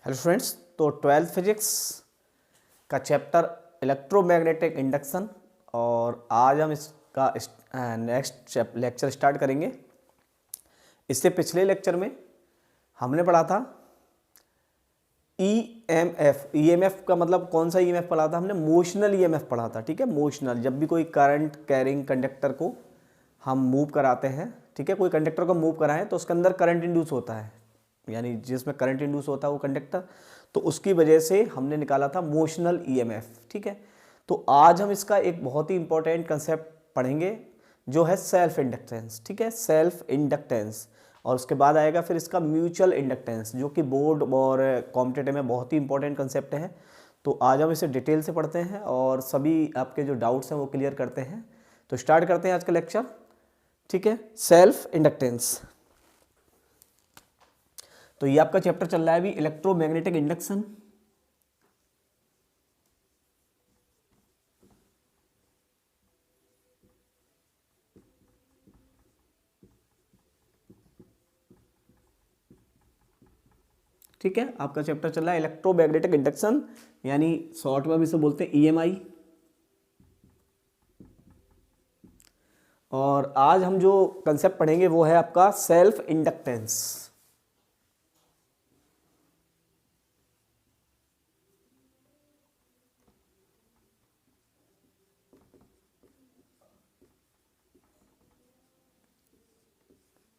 Hello friends, तो twelfth physics का chapter electromagnetic induction और आज हम इसका नेक्स्ट लेक्चर स्टार्ट करेंगे। इससे पिछले लेक्चर में हमने पढ़ा था ईएमएफ। ईएमएफ का मतलब कौन सा ईएमएफ पढ़ा था हमने? मोशनल ईएमएफ पढ़ा था। ठीक है, मोशनल, जब भी कोई करंट कैरिंग कंडक्टर को हम मूव कराते हैं, ठीक है, कोई कंडक्टर को मूव कराएं तो उसके अंदर करंट इंड्यूस होता है, यानी जिसमें करंट इंड्यूस होता है वो कंडक्टर, तो उसकी वजह से हमने निकाला था मोशनल ईएमएफ। ठीक है, तो आज हम इसका एक बहुत ही इंपॉर्टेंट कंसेप्ट पढ़ेंगे जो है सेल्फ इंडक्टेंस। ठीक है, सेल्फ इंडक्टेंस, और उसके बाद आएगा फिर इसका म्यूचुअल इंडक्टेंस, जो कि बोर्ड और कॉम्पिटिटिव में बहुत ही इंपॉर्टेंट कंसेप्ट है। तो आज हम इसे डिटेल से पढ़ते हैं और सभी आपके जो डाउट्स हैं वो क्लियर करते हैं। तो स्टार्ट करते हैं आज का लेक्चर। ठीक है, सेल्फ इंडक्टेंस। तो ये आपका चैप्टर चल रहा है अभी इलेक्ट्रोमैग्नेटिक इंडक्शन। ठीक है, आपका चैप्टर चल रहा है इलेक्ट्रोमैग्नेटिक इंडक्शन, यानी शॉर्ट में भी इसे बोलते हैं ईएमआई। और आज हम जो कंसेप्ट पढ़ेंगे वो है आपका सेल्फ इंडक्टेंस।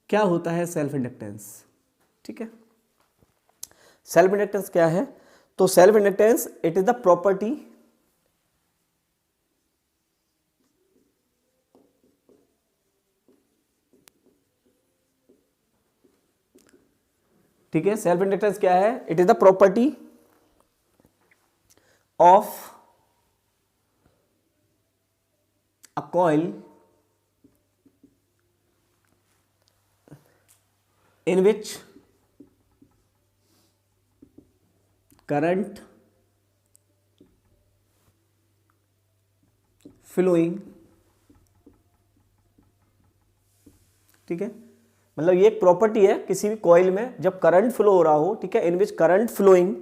क्या होता है सेल्फ इंडक्टेंस? ठीक है, सेल्फ इंडक्टेंस क्या है? तो self inductance it is the property ठीक है, सेल्फ इंडक्टेंस क्या है? It is the property of a coil in which current flowing, ठीक है, मतलब ये एक प्रॉपर्टी है किसी भी कॉइल में जब करंट फ्लो हो रहा हो, ठीक है, in which current flowing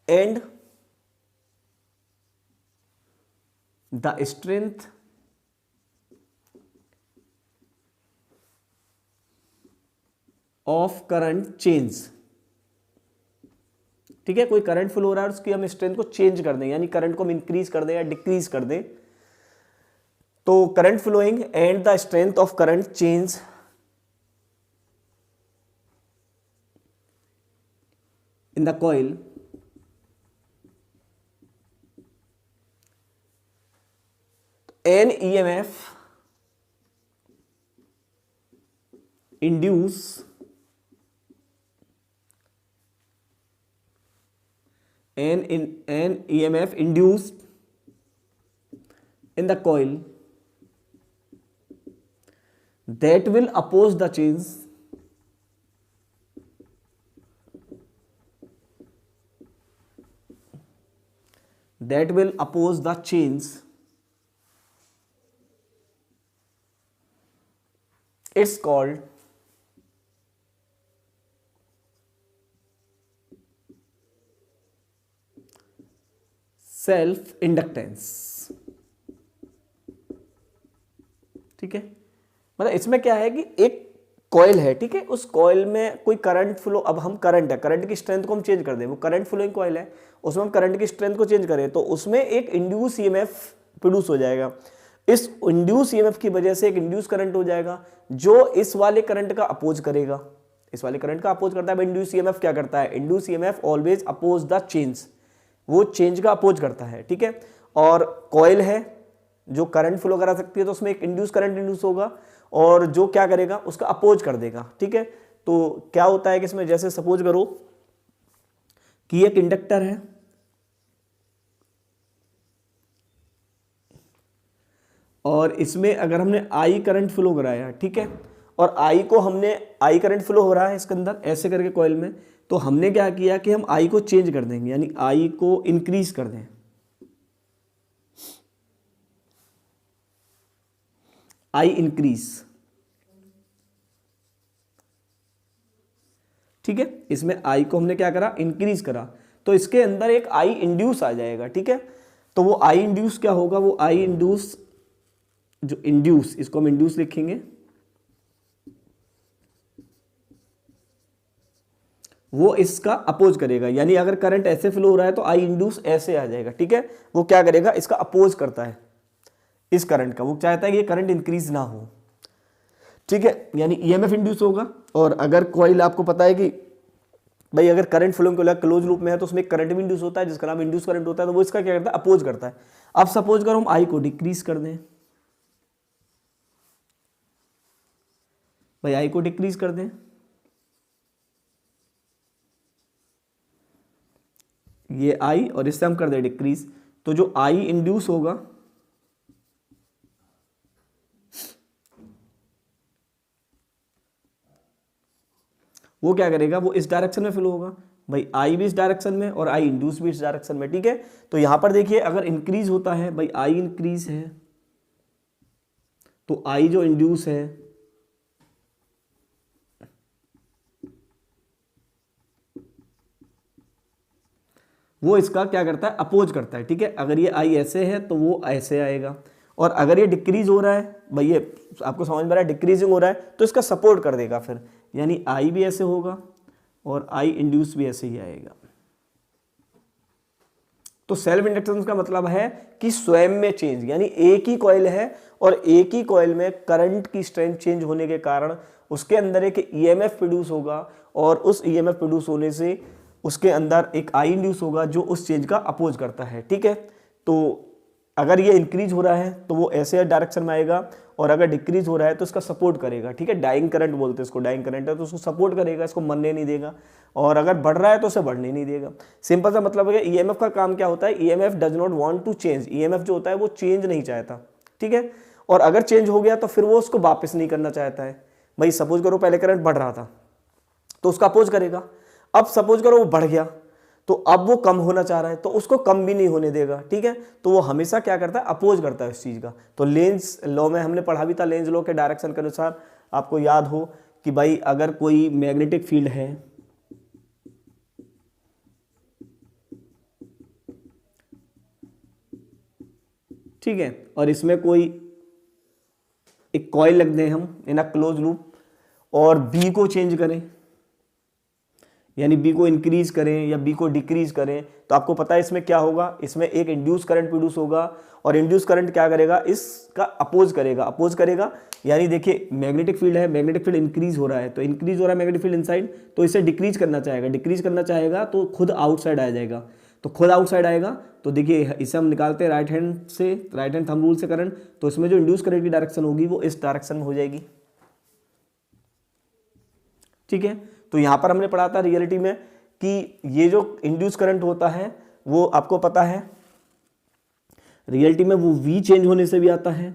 and the strength of current change. ठीक है, कोई करंट फ्लो हो रहा है और उसकी हम स्ट्रेंथ को चेंज कर दें, यानी करंट को हम इंक्रीज कर दें या डिक्रीज कर दें, तो current flowing and the strength of current change in the coil an EMF induce an EMF induced in the coil that will oppose the change it's called self inductance. ठीक है, मतलब इसमें क्या है कि एक कॉइल है, ठीक है, उस कॉइल में कोई करंट फ्लो, अब हम करंट है, करंट की स्ट्रेंथ को हम चेंज कर दें, वो करंट फ्लोइंग कॉइल है, उसमें हम करंट की स्ट्रेंथ को चेंज करें तो उसमें एक इंड्यूस ईएमएफ प्रोड्यूस हो जाएगा। इस इंड्यूस ईएमएफ की वजह से एक इंड्यूस करंट हो जाएगा जो इस वाले करंट का अपोज करेगा, इस वाले करंट का अपोज करता है। इंड्यूस ईएमएफ क्या करता है? Induce EMF always oppose the change, वो चेंज का अपोज करता है। ठीक है, और कॉइल है जो करंट फ्लो करा सकती है, तो उसमें एक इंड्यूस करंट इंड्यूस होगा और जो क्या करेगा उसका अपोज कर देगा। ठीक है, तो क्या होता है कि इसमें जैसे सपोज करो कि एक इंडक्टर है और इसमें अगर हमने आई करंट फ्लो कराया, ठीक है, और आई को हमने, आई करंट फ्लो हो रहा है इसके अंदर ऐसे करके कॉइल में, तो हमने क्या किया कि हम आई को चेंज कर देंगे, यानी आई को इंक्रीज कर दें, आई इंक्रीज। ठीक है, इसमें आई को हमने क्या करा, इंक्रीज करा, तो इसके अंदर एक आई इंड्यूस आ जाएगा। ठीक है, तो वो आई इंड्यूस क्या होगा, वो आई इंड्यूस, जो इंड्यूस, इसको हम इंड्यूस लिखेंगे, वो इसका अपोज करेगा। यानी अगर करंट ऐसे फ्लो हो रहा है तो आई इंड्यूस ऐसे आ जाएगा। ठीक है, वो क्या करेगा, इसका अपोज करता है इस करंट का, वो चाहता है कि ये करंट इंक्रीज ना हो। ठीक है, यानी ईएमएफ इंड्यूस होगा। और अगर कॉइल, आपको पता है कि भाई अगर करंट फ्लो क्लोज लूप में है तो उसमें करंट भी इंड्यूस होता है, जिसका नाम इंड्यूस करंट होता है, तो वो इसका क्या करता है, अपोज करता है। अब सपोज करो हम आई को डिक्रीज कर दें, भाई आई को डिक्रीज कर दें, ये आई, और इससे हम कर दें डिक्रीज, तो जो आई इंड्यूस होगा वो क्या करेगा, वो इस डायरेक्शन में फ्लो होगा। भाई आई भी इस डायरेक्शन में और आई इंड्यूस भी इस डायरेक्शन में। ठीक है, तो यहां पर देखिए अगर इंक्रीज होता है, भाई आई इंक्रीज है तो आई जो इंड्यूस है वो इसका क्या करता है, अपोज करता है। ठीक है, अगर ये आई ऐसे है तो वो ऐसे आएगा, और अगर ये डिक्रीज हो रहा है, भाई ये आपको समझ में आ रहा है, डिक्रीजिंग हो रहा है तो इसका सपोर्ट कर देगा फिर, यानी आई भी ऐसे होगा और आई इंड्यूस भी ऐसे ही आएगा। तो सेल्फ इंडक्टेंस का मतलब है कि स्वयं में चेंज, यानी एक ही कॉइल है और एक ही कॉइल में करंट की स्ट्रेंथ चेंज होने के कारण उसके अंदर एक ईएमएफ प्रोड्यूस होगा, और उस ईएमएफ प्रोड्यूस होने से उसके अंदर एक आई इंड्यूस होगा जो उस चेंज का अपोज करता है। ठीक है, तो अगर ये इंक्रीज हो रहा है तो वो ऐसे डायरेक्शन में आएगा, और अगर डिक्रीज हो रहा है तो इसका सपोर्ट करेगा। ठीक है, डाइंग करंट बोलते हैं इसको, डाइंग करंट है तो उसको सपोर्ट करेगा, इसको मरने नहीं देगा, और अगर बढ़ रहा है तो उसे बढ़ने नहीं देगा। सिंपल सा मतलब है। ईएमएफ का काम क्या होता है, EMF does not want to change, EMF जो होता है वो चेंज नहीं चाहता। ठीक है, और अगर चेंज हो गया तो फिर वो उसको वापस नहीं करना चाहता है। भाई सपोज करो पहले करंट बढ़ रहा था तो उसका अपोज करेगा, अब सपोज करो वो बढ़ गया तो अब वो कम होना चाह रहा है तो उसको कम भी नहीं होने देगा। ठीक है, तो वो हमेशा क्या करता है, अपोज करता है उस चीज का। तो लेंज लॉ में हमने पढ़ा भी था, लेंज लॉ के डायरेक्शन के अनुसार आपको याद हो कि भाई अगर कोई मैग्नेटिक फील्ड है, ठीक है, और इसमें कोई एक कॉइल लग दें हम इन अ क्लोज लूप, और बी को चेंज करें, यानी बी को इंक्रीज करें या बी को डिक्रीज करें, तो आपको पता है इसमें क्या होगा, इसमें एक इंड्यूस करंट प्रोड्यूस होगा, और इंड्यूस करंट क्या करेगा, इसका अपोज करेगा। अपोज करेगा यानी देखिए मैग्नेटिक फील्ड है, मैग्नेटिक फील्ड इंक्रीज हो रहा है, तो इंक्रीज हो रहा है मैग्नेटिक फील्ड इनसाइड, तो इसे डिक्रीज करना चाहेगा, डिक्रीज करना चाहेगा तो खुद आउटसाइड आ जाएगा, तो खुद आउटसाइड आएगा। तो देखिए इसे हम निकालते हैं राइट हैंड से, राइट हैंड थंब रूल से करंट, तो इसमें जो इंड्यूस करंट की डायरेक्शन होगी वो इस डायरेक्शन में हो जाएगी। ठीक है, तो यहां पर हमने पढ़ा था रियलिटी में कि ये जो इंड्यूस करंट होता है वो आपको पता है रियलिटी में वो V चेंज होने से भी आता है,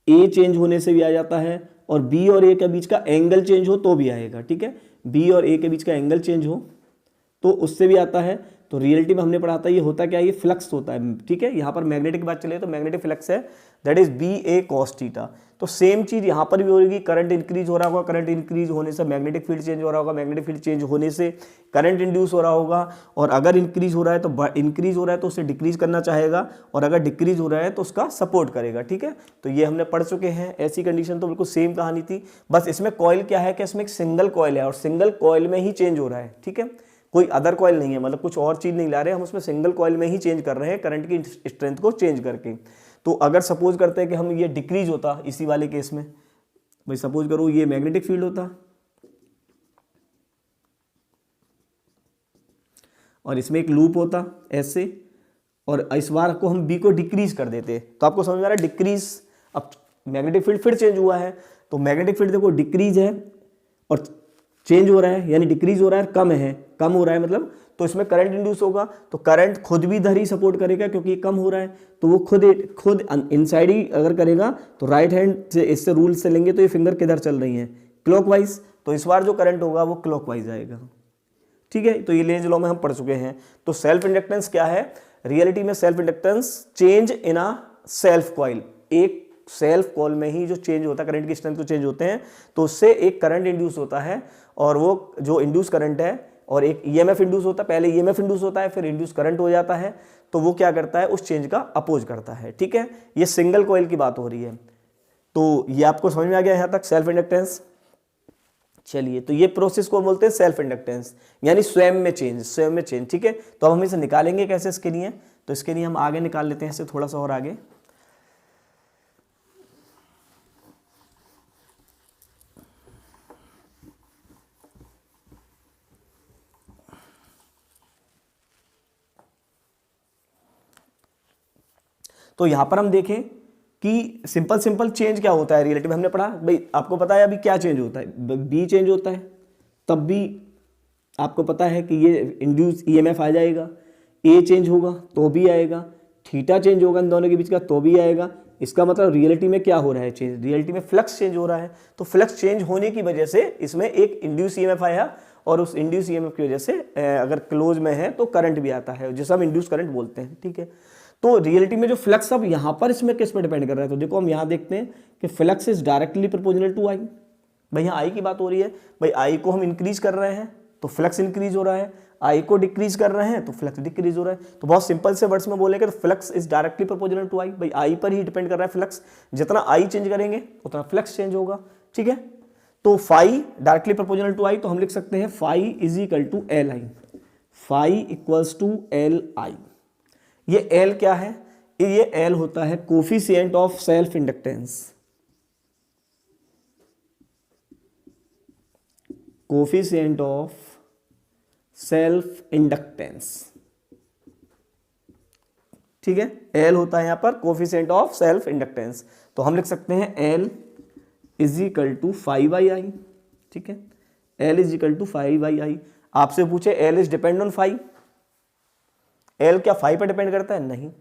A चेंज होने से भी आ जाता है, और B और A के बीच का एंगल चेंज हो तो भी आएगा। ठीक है, B और A के बीच का एंगल चेंज हो तो उससे भी आता है। तो रियलिटी में हमने पढ़ा था ये होता क्या है, ये फ्लक्स होता है। ठीक है, यहाँ पर मैग्नेटिक बात चले तो मैग्नेटिक फ्लक्स है, that is BA cos theta. तो सेम चीज यहाँ पर भी होगी, करंट इंक्रीज हो रहा होगा, करंट इंक्रीज होने से मैग्नेटिक फील्ड चेंज हो रहा होगा, मैग्नेटिक फील्ड चेंज होने से करंट इंड्यूस हो रहा होगा, और अगर इंक्रीज हो रहा है तो इंक्रीज हो रहा है तो उसे डिक्रीज करना चाहेगा, और अगर डिक्रीज हो रहा है तो उसका सपोर्ट करेगा। ठीक है, तो ये हमने पढ़ चुके हैं। ऐसी कंडीशन तो बिल्कुल सेम कहानी थी, बस इसमें कॉइल क्या है कि इसमें एक सिंगल कॉइल है और सिंगल कॉइल में ही चेंज हो रहा है। ठीक है, कोई अदर कॉइल नहीं है, मतलब कुछ और चीज नहीं ला रहे हम, उसमें सिंगल कॉइल में ही चेंज कर रहे हैं करंट की स्ट्रेंथ को चेंज करके। तो अगर सपोज करते हैं कि हम ये डिक्रीज होता इसी वाले केस में, भाई सपोज करो ये मैग्नेटिक फील्ड होता और इसमें एक लूप होता ऐसे, और इस बार को हम बी को डिक्रीज कर देते, तो आपको समझ में आ रहा है डिक्रीज, अब मैग्नेटिक फील्ड फिर चेंज हुआ है, तो मैग्नेटिक फील्ड देखो डिक्रीज है और चेंज हो रहा है, यानी डिक्रीज हो रहा है, कम हो रहा है मतलब, तो इसमें करंट इंड्यूस होगा, तो करंट खुद भी इधर ही सपोर्ट करेगा क्योंकि कम हो रहा है, तो वो खुद इनसाइड ही अगर करेगा, तो राइट हैंड से इससे रूल से लेंगे तो ये फिंगर किधर चल रही है, क्लॉकवाइज, तो इस बार जो करंट होगा वो क्लॉकवाइज आएगा। ठीक है, तो ये लेंज लॉ में हम पढ़ चुके हैं। तो सेल्फ इंडक्टेंस क्या है, रियलिटी में self inductance change in a self coil, एक सेल्फ कॉइल में ही जो चेंज होता है, करंट की स्ट्रेंथ को चेंज होते हैं, तो उससे एक करंट इंड्यूस होता है, और वो जो इंड्यूस करंट है और एक ईएमएफ इंड्यूस होता है, पहले ईएमएफ इंड्यूस होता है फिर इंड्यूस करंट हो जाता है, तो वो क्या करता है, उस चेंज का अपोज करता है। ठीक है, ये सिंगल कॉइल की बात हो रही है। तो ये आपको समझ में आ गया यहाँ तक सेल्फ इंडक्टेंस। चलिए, तो ये प्रोसेस को बोलते हैं सेल्फ इंडक्टेंस, यानी स्वयं में चेंज, स्वयं में चेंज। ठीक है, तो अब हम इसे निकालेंगे कैसे इसके लिए, तो इसके लिए हम आगे निकाल लेते हैं इसे थोड़ा सा और आगे। तो यहां पर हम देखें कि सिंपल चेंज क्या होता है रिलेटिव, हमने पढ़ा भाई, आपको पता है अभी क्या चेंज होता है, बी चेंज होता है, तब भी आपको पता है कि ये इंड्यूस ईएमएफ आ जाएगा, ए चेंज होगा तो भी आएगा, थीटा चेंज होगा इन दोनों के बीच का तो भी आएगा। इसका मतलब रियलिटी में क्या हो रहा है चेंज, रियलिटी में फ्लक्स चेंज हो रहा है। तो फ्लक्स चेंज होने की वजह से इसमें एक इंड्यूस ईएमएफ आया, और उस इंड्यूस ईएमएफ की वजह से अगर क्लोज में है तो करंट भी आता है, जिसे हम इंड्यूस करंट बोलते हैं। ठीक है, तो रियलिटी में जो फ्लक्स अब यहाँ पर इसमें किस पर डिपेंड कर रहा है, तो देखो हम यहाँ देखते हैं कि flux is directly proportional to I. भाई यहाँ आई की बात हो रही है, भाई आई को हम इंक्रीज कर रहे हैं तो फ्लक्स इंक्रीज हो रहा है, आई को डिक्रीज कर रहे हैं तो फ्लक्स डिक्रीज हो रहा है। तो बहुत सिंपल से वर्ड्स में बोलेंगे तो flux is directly proportional to I, भाई आई पर ही डिपेंड कर रहा है फ्लक्स, जितना आई चेंज करेंगे उतना फ्लक्स चेंज होगा। ठीक है, तो phi directly proportional to I, तो हम लिख सकते हैं phi is equal to L I, phi equals to L I. ये एल क्या है, ये एल होता है coefficient of self inductance, coefficient of self inductance. ठीक है, एल होता है यहां पर कोफिशिएंट ऑफ सेल्फ इंडक्टेंस, तो हम लिख सकते हैं L is equal to 5/I। ठीक है, L is equal to 5/I। आपसे पूछे L is depend on 5, L क्या 5 पर डिपेंड करता है, नहीं।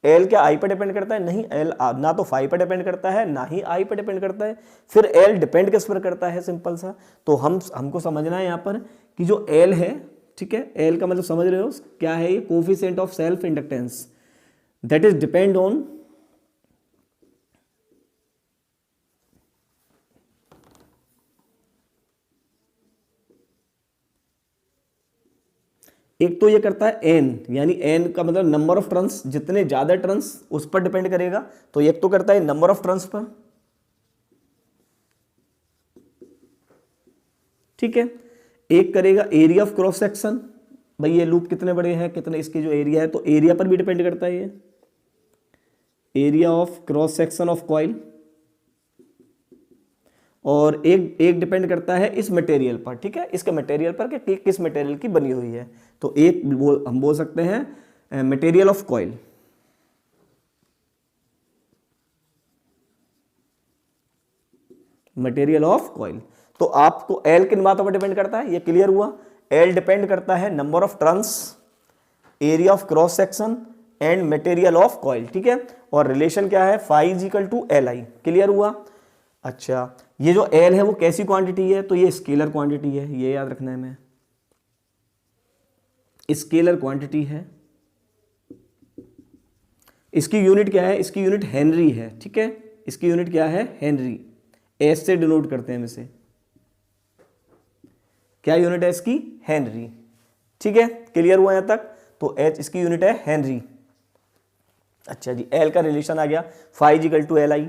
एल क्या आई पर डिपेंड करता है, नहीं। एल ना तो 5 पर डिपेंड करता है ना ही आई पर डिपेंड करता है, फिर एल डिपेंड किस पर करता है, सिंपल सा। तो हमको समझना है यहाँ पर कि जो एल है, ठीक है, एल का मतलब समझ रहे हो क्या है, ये coefficient of self inductance that is depend on एक तो ये करता है एन, यानी एन का मतलब नंबर ऑफ टर्न्स, जितने ज्यादा टर्न्स उस पर डिपेंड करेगा। तो एक तो करता है नंबर ऑफ टर्न्स पर, ठीक है। एक करेगा एरिया ऑफ क्रॉस सेक्शन, भाई ये लूप कितने बड़े हैं, कितने इसकी जो एरिया है, तो एरिया पर भी डिपेंड करता है ये, area of cross section of coil. और एक डिपेंड करता है इस मटेरियल पर, ठीक है, इसके मटेरियल पर कि किस मटेरियल की बनी हुई है। तो एक हम बोल सकते हैं material of coil, material of coil. तो आपको एल किन बातों पर डिपेंड करता है, ये क्लियर हुआ। एल डिपेंड करता है number of turns, area of cross section and material of coil, ठीक है। और रिलेशन क्या है, phi is equal to L I, clear हुआ। अच्छा, ये जो एल है वो कैसी क्वांटिटी है, तो ये स्केलर क्वांटिटी है, ये याद रखना है हमें, स्केलर क्वांटिटी है। इसकी यूनिट क्या है, इसकी यूनिट हेनरी है, ठीक है, इसकी यूनिट क्या है, हेनरी, एस से डिनोट करते हैं हम इसे, क्या यूनिट है इसकी, हेनरी, ठीक है, क्लियर हुआ यहां तक। तो एच इसकी यूनिट है हेनरी। अच्छा जी, एल का रिलेशन आ गया, phi equal to L I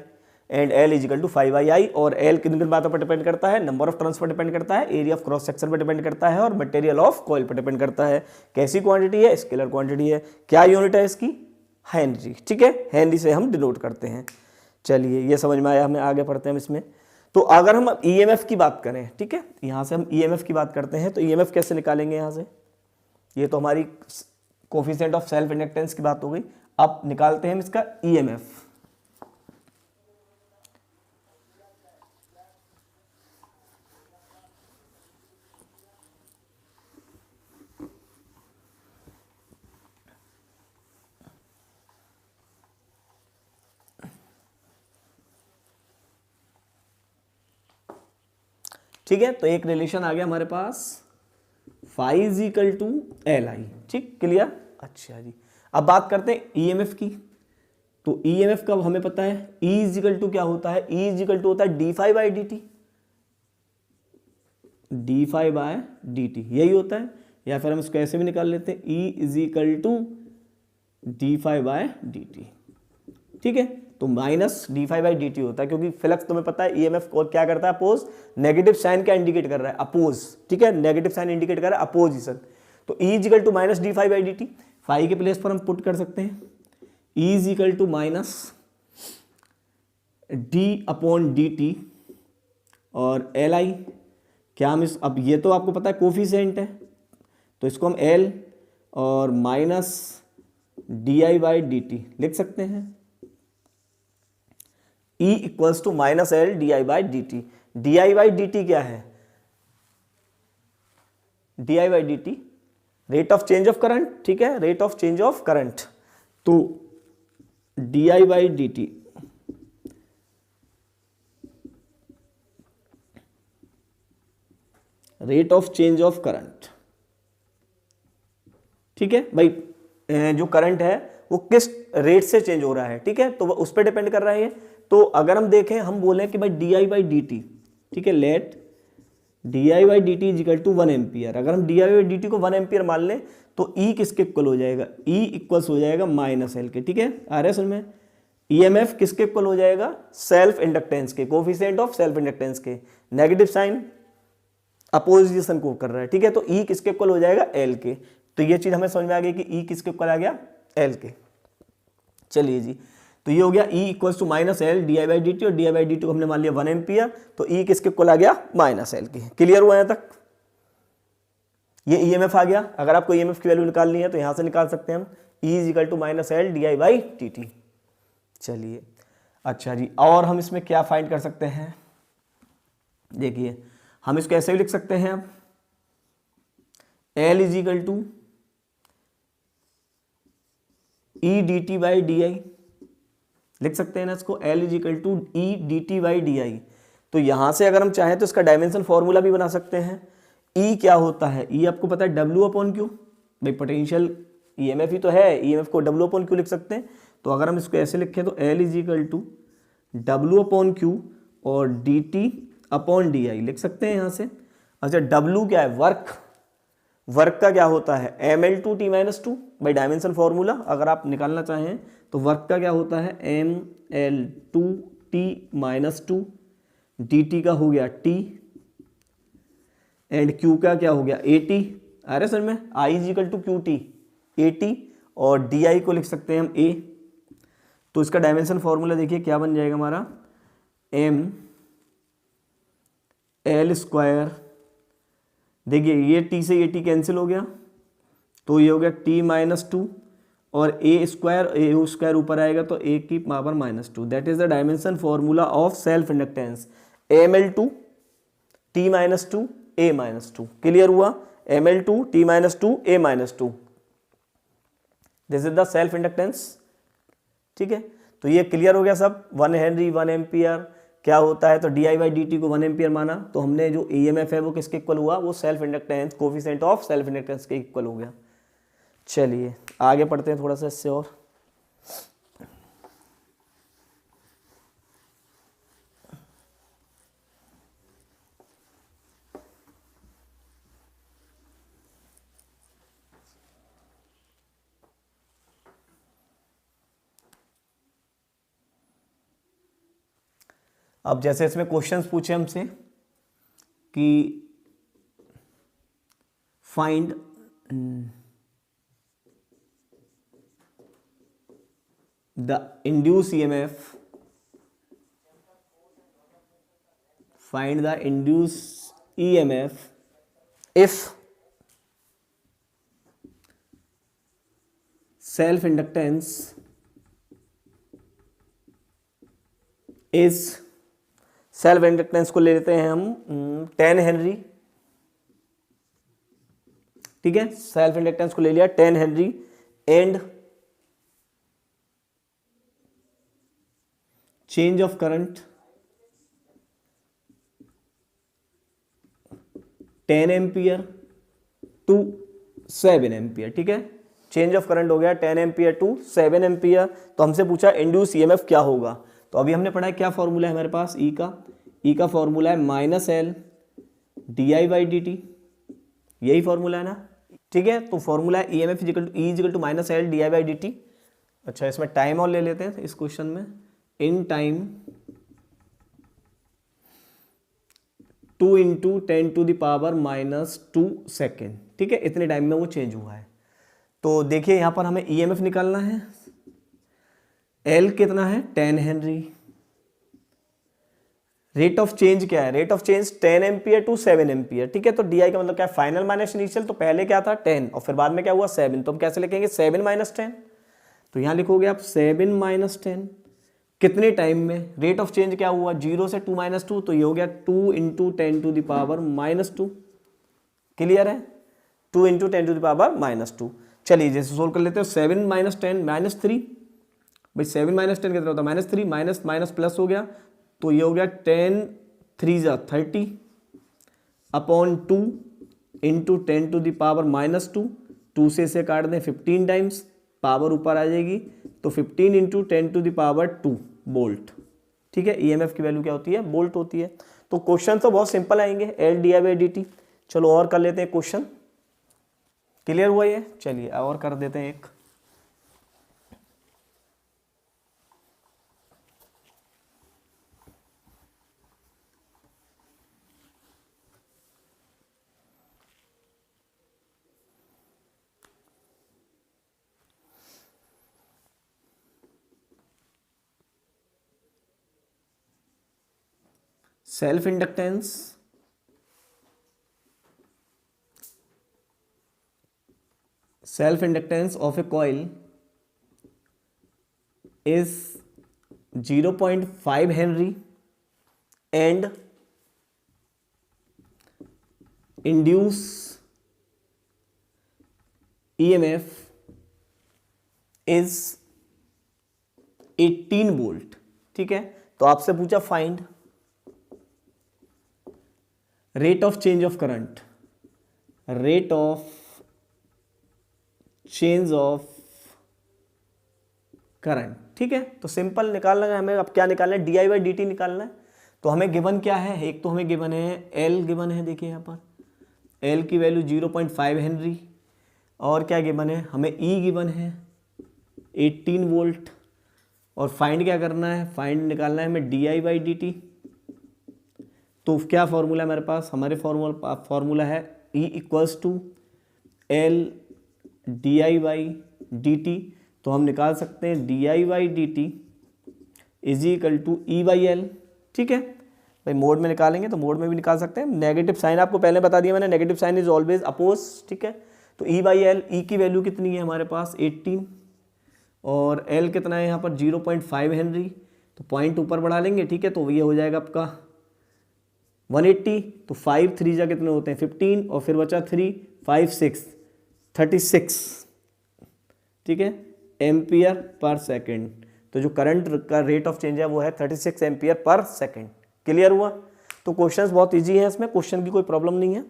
and L is equal to 5/I। और एल किन किन बातों पर डिपेंड करता है, नंबर ऑफ टर्न्स पर डिपेंड करता है, एरिया ऑफ क्रॉस सेक्शन पर डिपेंड करता है और मटेरियल ऑफ कॉइल पर डिपेंड करता है। कैसी क्वांटिटी है, स्केलर क्वांटिटी है। क्या यूनिट है इसकी, हेनरी, ठीक है, हेनरी से हम डिनोट करते हैं। चलिए, ये समझ में आया, हमें आगे पढ़ते हैं इसमें। तो अगर हम ईएमएफ की बात करें, ठीक है, यहां से हम ईएमएफ की बात करते हैं, तो ईएमएफ कैसे निकालेंगे यहां से, ये तो हमारी कोफिशिएंट ऑफ सेल्फ इंडक्टेंस की बात हो गई। अब निकालते हैं हम इसका ईएमएफ। ठीक है, तो एक रिलेशन आ गया हमारे पास, phi is equal to L I, ठीक, क्लियर। अच्छा जी, अब बात करते हैं ईएमएफ की। तो ईएमएफ का हमें पता है, ई इज इक्वल टू क्या होता है, ई इज इक्वल टू होता है d phi by D T, d phi by d t, यही होता है। या फिर हम इसको ऐसे भी निकाल लेते हैं, E is equal to d phi by d t, ठीक है। तो minus d phi by D t होता है, क्योंकि फ्लक्स तुम्हें पता है ईएमएफ और क्या करता है, अपोज। नेगेटिव साइन क्या इंडिकेट कर रहा है, अपोज, ठीक है। नेगेटिव साइन इंडिकेट कर रहा है अपोजिशन। तो E is equal to minus d phi by D t, phi के प्लेस पर हम पुट कर सकते हैं E is equal to minus d upon d T, और एल आई क्या हम इस, अब ये तो आपको पता है कोफिशिएंट है, तो इसको हम एल और minus D I by D T लिख सकते हैं। E equals to minus L D I by D T. D I by D T क्या है, D I by D T rate of change of current, ठीक है, rate of change of current. तो D I by D T rate of change of current, ठीक है भाई। जो current है वो किस रेट से चेंज हो रहा है, ठीक है, तो वो उस पर डिपेंड कर रहा है ये। तो अगर हम देखें, हम बोले कि भाई d I by D t, ठीक है, let d I by D t is equal to 1 ampere. अगर हम d I by D T को 1 एम्पियर मान लें तो ई किसके इक्वल हो जाएगा, ई इक्वल्स हो जाएगा माइनस एल के, ठीक है। आ रहा है समझ में। ईएमएफ किसके इक्वल हो जाएगा, सेल्फ इंडक्टेंस के, कोफिशिएंट ऑफ सेल्फ इंडक्टेंस के। नेगेटिव साइन अपोजिशन को कर रहा है, ठीक है। तो ई किसके इक्वल हो जाएगा, एल के। तो ये चीज हमें समझ में आ गई कि ई किसके इक्वल आ गया, एल के। चलिए जी, तो ये हो गया E equals to minus L D I by D T, और D I by D T को हमने मान लिया 1 एम्पियर, तो ई किसके इक्वल आ गया, माइनस एल के। क्लियर हुआ यहाँ तक। ये ईएमएफ आ गया। अगर आपको ईएमएफ की वैल्यू निकालनी है तो यहाँ से निकाल सकते हैं हम, E is equal to minus L D I by D t. चलिए अच्छा जी, और हम इसमें क्या फाइंड कर सकते हैं, देखिए हम इसको ऐसे भी लिख सकते हैं, अब L is equal to E d t by d I लिख सकते हैं ना इसको, L is equal to E d t by d I. तो यहां से अगर हम चाहें तो इसका डायमेंशन फॉर्मूला भी बना सकते हैं। ई क्या होता है, ई आपको पता है डब्ल्यू अपॉन क्यू, भाई पोटेंशियल ईएमएफ ही तो है, ईएमएफ को डब्ल्यू अपॉन क्यू लिख सकते हैं। तो अगर हम इसको ऐसे लिखें तो L is equal to W upon Q और D T upon D I लिख सकते हैं यहाँ से। अच्छा डब्ल्यू क्या है, वर्क, वर्क का क्या होता है M L two T minus two, by dimension formula अगर आप निकालना चाहें तो वर्क का क्या होता है M L two T minus two, d t का हो गया टी, एंड क्यू का क्या हो गया ए टी। आ रहे सर में, I is equal to Q T A T, और डी आई को लिख सकते हैं हम ए। तो इसका डायमेंशन फॉर्मूला देखिए क्या बन जाएगा हमारा, एम एल स्क्वायर, देखिए ये टी से ये टी कैंसिल हो गया, तो ये हो गया टी माइनस टू, और ए स्क्वायर ऊपर आएगा तो ए की power minus two. That is the dimension formula of self inductance, M L two T minus two A minus two. Clear हुआ, M L two T minus two A minus two, this is the self inductance, ठीक है। तो ये clear हो गया सब। 1 Henry 1 ampere क्या होता है, तो D I by D T को 1 एम्पियर माना, तो हमने जो ईएमएफ है वो किसके इक्वल हुआ, वो self inductance coefficient of self inductance के इक्वल हो गया। चलिए आगे पढ़ते हैं थोड़ा सा इससे और। अब जैसे इसमें क्वेश्चंस पूछे हमसे कि find the induce EMF, find the induce EMF if self inductance is, self inductance को ले लेते हैं हम 10 हेनरी, ठीक है, सेल्फ इंडक्टेंस को ले लिया 10 henry, and change of current 10 ampere to 7 ampere, ठीक है। चेंज ऑफ करंट हो गया 10 एम्पियर टू 7 एम्पियर। तो हमसे पूछा इंड्यूस ईएमएफ क्या होगा, तो अभी हमने पढ़ा है क्या फॉर्मूला है हमारे पास, ई का फॉर्मूला है माइनस एल di/dt, यही फॉर्मूला है ना, ठीक है। तो फॉर्मूला है EMF is equal to minus L di/dt। अच्छा, इसमें टाइम और ले लेते हैं इस क्वेश्चन में, इन टाइम 2 × 10⁻⁻² सेकेंड, ठीक है, इतने टाइम में वो चेंज हुआ है। तो देखिए यहाँ पर हमें EMF निकालना है, L कितना है 10 हेनरी, रेट ऑफ चेंज क्या है, rate of change 10 ampere to 7 ampere, ठीक है। तो DI का मतलब क्या है, फाइनल माइनस इनिशियल, तो पहले क्या था 10 और फिर बाद में क्या हुआ 7, तो हम कैसे लिखेंगे 7 - 10, तो यहाँ लिखोगे आप 7 - 10 कितने टाइम में, रेट ऑफ चेंज क्या हुआ 0 से 2 - 2, तो ये हो गया 2 × 10⁻⁻²। क्लियर है, 2 × 10⁻⁻²। चलिए जैसे सोल्व कर लेते हो, 7 - 10 -3, भाई 7 - 10 कितना होता है -3, माइनस माइनस प्लस हो गया, तो ये हो गया 10 × 3 = 30 अपॉन 2 × 10⁻⁻², 2 से इसे काट दें 15 टाइम्स, पावर ऊपर आ जाएगी, तो 15 × 10⁻² वोल्ट, ठीक है। EMF की वैल्यू क्या होती है, वोल्ट होती है। तो क्वेश्चन तो बहुत सिंपल आएंगे, L di/dt। चलो और कर लेते हैं क्वेश्चन, क्लियर हुआ ये, चलिए और कर देते हैं एक। Self inductance of a coil is 0.5 Henry and induce EMF is 18 volt, ठीक है। तो आपसे पूछा find rate of change of current, rate of change of current, ठीक है। तो सिंपल निकालना है हमें, अब क्या निकालना है, di/dt निकालना है। तो हमें गिवन क्या है, एक तो हमें गिवन है L गिवन है, देखिए यहाँ पर L की वैल्यू 0.5 हेनरी, और क्या गिवन है हमें, E गिवन है 18 वोल्ट, और फाइंड क्या करना है, फाइंड निकालना है हमें di/dt। तो क्या फॉर्मूला है हमारे पास, हमारे फॉर्मूला है E = L di/dt। तो हम निकाल सकते हैं di/dt = E/L, ठीक है। भाई मोड में निकालेंगे तो मोड में भी निकाल सकते हैं, नेगेटिव साइन आपको पहले बता दिया मैंने, negative sign is always oppose, ठीक है। तो E/L, E की वैल्यू कितनी है हमारे पास 18, और L कितना है यहाँ पर 0.5 हेनरी, तो पॉइंट ऊपर बढ़ा लेंगे, ठीक है। तो ये हो जाएगा आपका 180, तो 5 3 जा कितने होते हैं 15, और फिर बचा 3 5 6 36, ठीक है, एम्पियर पर सेकेंड। तो जो करंट का रेट ऑफ चेंज है वो है 36 एम्पियर पर सेकेंड। क्लियर हुआ। तो क्वेश्चंस बहुत इजी है, इसमें क्वेश्चन की कोई प्रॉब्लम नहीं है।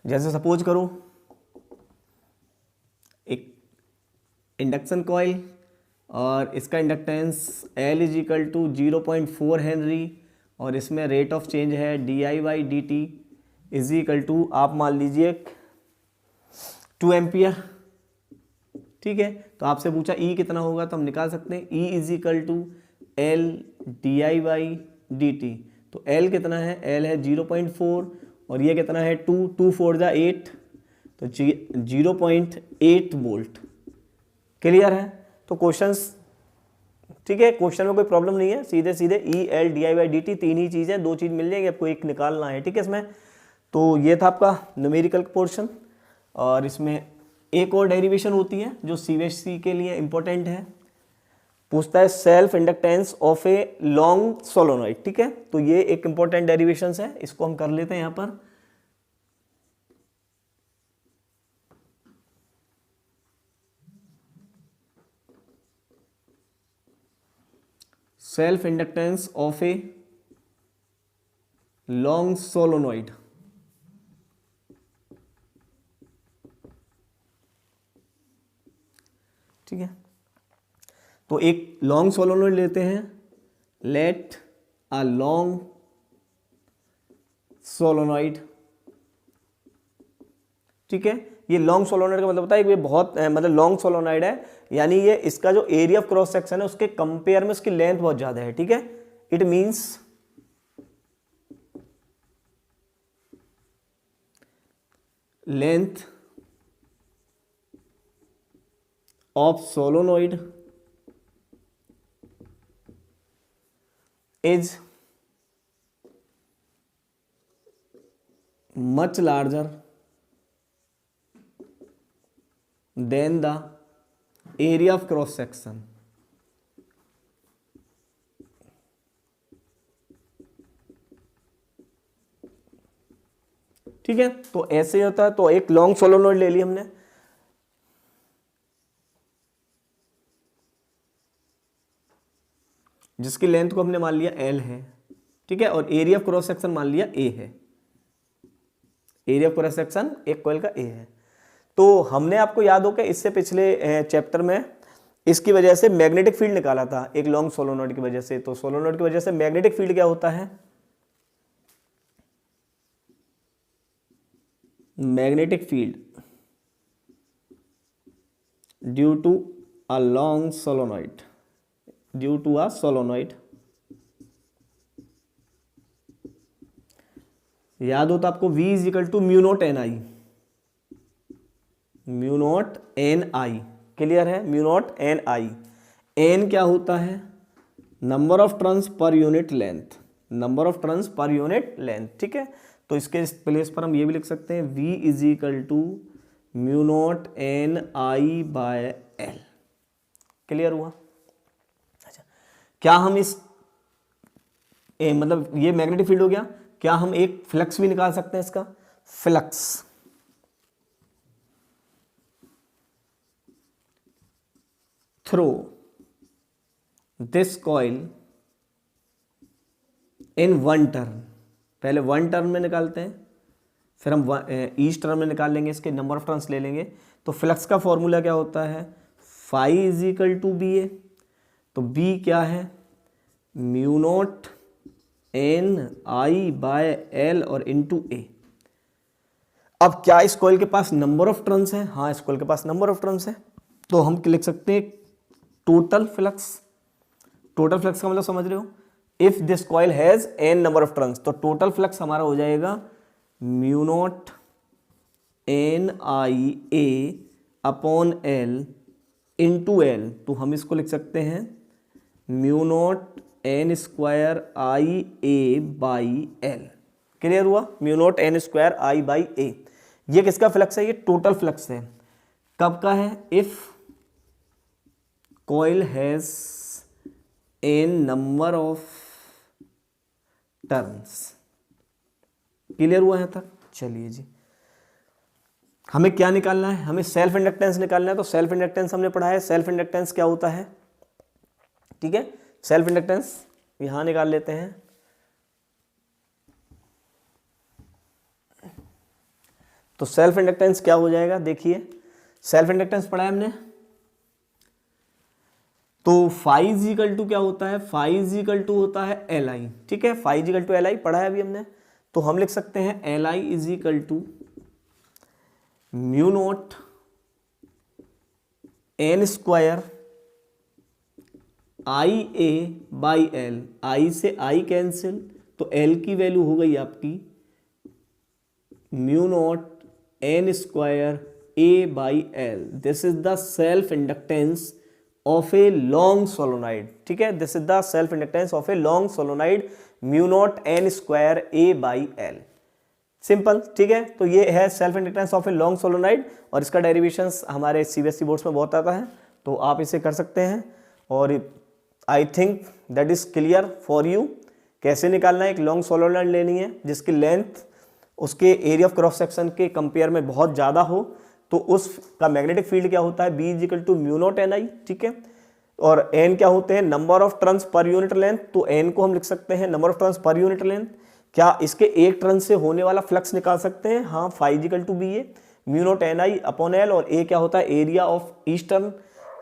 जैसे सपोज करो एक इंडक्शन कॉइल, और इसका इंडक्टेंस L = 0.4 हेनरी, और इसमें रेट ऑफ चेंज है di/dt = आप मान लीजिए 2 एम्पियर, ठीक है। तो आपसे पूछा E कितना होगा, तो हम निकाल सकते हैं E = L di/dt। तो L कितना है, L है 0.4, और ये कितना है 2 2 4 जा 8, तो 0.8 वोल्ट। क्लियर है। तो क्वेश्चंस, ठीक है, क्वेश्चन में कोई प्रॉब्लम नहीं है, सीधे सीधे EL di/dt, तीन ही चीज़ें, दो चीज़ मिल जाएगी, आपको एक निकालना है, ठीक है इसमें। तो ये था आपका न्यूमेरिकल पोर्शन, और इसमें एक और डेरिवेशन होती है जो CBSE के लिए इंपॉर्टेंट है, पूछता है self inductance of a long solenoid, ठीक है। तो ये एक इंपॉर्टेंट डेरिवेशन है, इसको हम कर लेते हैं यहाँ पर। Self inductance of a long solenoid, तो एक लॉन्ग सोलोनॉइड लेते हैं, लेट अ लॉन्ग सोलोनॉइड, ठीक है। ये लॉन्ग सोलोनॉइड का मतलब होता है कि ये बहुत मतलब लॉन्ग सोलोनॉइड है, यानी ये इसका जो एरिया ऑफ क्रॉस सेक्शन है उसके कंपेयर में उसकी लेंथ बहुत ज्यादा है, ठीक है। It means length of solenoid is much larger than the area of cross section, ठीक है। तो ऐसे होता है। तो एक लॉन्ग सोलोनॉइड ले ली हमने, जिसकी लेंथ को हमने मान लिया L है, ठीक है, और एरिया ऑफ क्रॉस सेक्शन मान लिया A है। एरिया ऑफ क्रॉस सेक्शन एक कॉइल का A है। तो हमने, आपको याद हो कि इससे पिछले चैप्टर में इसकी वजह से मैग्नेटिक फील्ड निकाला था एक लॉन्ग सोलोनॉइड की वजह से। तो सोलोनॉइड की वजह से मैग्नेटिक फील्ड क्या होता है, magnetic field due to a long solenoid, due to a solenoid, याद हो तो आपको V is equal to mu naught N I, mu naught N I, clear है, mu naught N I. N क्या होता है, number of turns per unit length, number of turns per unit length, ठीक है। तो इसके प्लेस पर हम ये भी लिख सकते हैं V is equal to mu naught N I by L, clear हुआ। अच्छा, क्या हम इस मतलब ये मैग्नेटिक फील्ड हो गया, क्या हम एक फ्लक्स भी निकाल सकते हैं इसका, flux through this coil in one turn. पहले वन टर्न में निकालते हैं, फिर हम ईच टर्न में निकाल लेंगे, इसके नंबर ऑफ टर्न्स ले लेंगे। तो फ्लक्स का फॉर्मूला क्या होता है, phi is equal to B A. तो बी क्या है, mu naught N I by L और इनटू ए। अब क्या इस कॉइल के पास नंबर ऑफ टर्न्स है, हाँ इस कॉइल के पास नंबर ऑफ टर्न्स है। तो हम लिख सकते हैं टोटल फ्लक्स। टोटल फ्लक्स का मतलब समझ रहे हो, if this coil has N number of turns, तो टोटल फ्लक्स हमारा हो जाएगा mu naught N I A upon L into L. तो हम इसको लिख सकते हैं mu naught N square I A by L, clear हुआ, mu naught N square I by A. ये किसका फ्लक्स है, ये टोटल फ्लक्स है। कब का है, if coil has N number of turns, clear हुआ है तक। चलिए जी, हमें क्या निकालना है, हमें सेल्फ इंडक्टेंस निकालना है। तो सेल्फ इंडक्टेंस हमने पढ़ा है, सेल्फ इंडक्टेंस क्या होता है, ठीक है। सेल्फ इंडक्टेंस यहां निकाल लेते हैं। तो सेल्फ इंडक्टेंस क्या हो जाएगा, देखिए सेल्फ इंडक्टेंस पढ़ा है हमने। तो फाई इज इक्वल टू क्या होता है, फाई इज इक्वल टू होता है एल आई, ठीक है। Phi is equal to L I पढ़ा है अभी हमने। तो हम लिख सकते हैं L I is equal to mu naught N square I A by L. I से आई कैंसिल, तो एल की वैल्यू हो गई आपकी mu naught N square A by L. This is the self inductance of a long solenoid, ठीक है। This is the self inductance of a long solenoid, mu naught N square A by L, simple, ठीक है। तो ये है self inductance of a long solenoid, और इसका derivations हमारे सीबीएसई बोर्ड्स में बहुत आता है, तो आप इसे कर सकते हैं। और I think that is clear for you, कैसे निकालना है। एक लॉन्ग सोलोनाइड लेनी है जिसकी लेंथ उसके एरिया ऑफ क्रॉस सेक्शन के कंपेयर में बहुत ज़्यादा हो, तो उसका मैग्नेटिक फील्ड क्या होता है, B is equal to mu naught N I, ठीक है। और एन क्या होते हैं, number of turns per unit length. तो एन को हम लिख सकते हैं number of turns per unit length. क्या इसके एक टर्न से होने वाला फ्लक्स निकाल सकते हैं, हाँ, phi is equal to B A mu naught N I upon L. और ए क्या होता है, एरिया ऑफ ईच टर्न।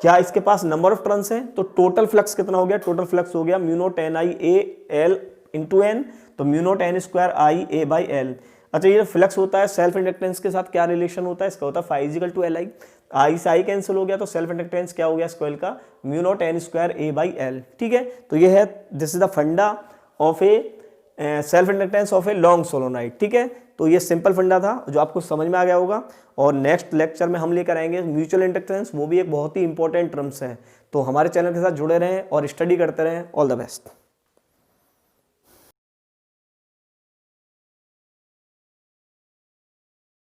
क्या इसके पास नंबर ऑफ टर्न्स है, तो टोटल फ्लक्स कितना हो गया, टोटल फ्लक्स हो गया mu naught N I A L into N, तो mu naught N square I A by L. अच्छा ये फ्लक्स होता है सेल्फ इंडक्टेंस के साथ क्या रिलेशन होता है, इसका होता है phi is equal to L I, I से आई कैंसिल हो गया तो सेल्फ इंडक्टेंस क्या हो गया इस कॉइल का, mu naught N square A by L. ठीक है, तो ये है दिस इज द फंडा of A self inductance of a long solenoid. ठीक है, तो ये सिंपल फंडा था जो आपको समझ में आ गया होगा। और नेक्स्ट लेक्चर में हम लेकर आएंगे म्यूचुअल इंडक्टेंस, वो भी एक बहुत ही इंपॉर्टेंट टर्म्स है। तो हमारे चैनल के साथ जुड़े रहें और स्टडी करते रहें। All the best.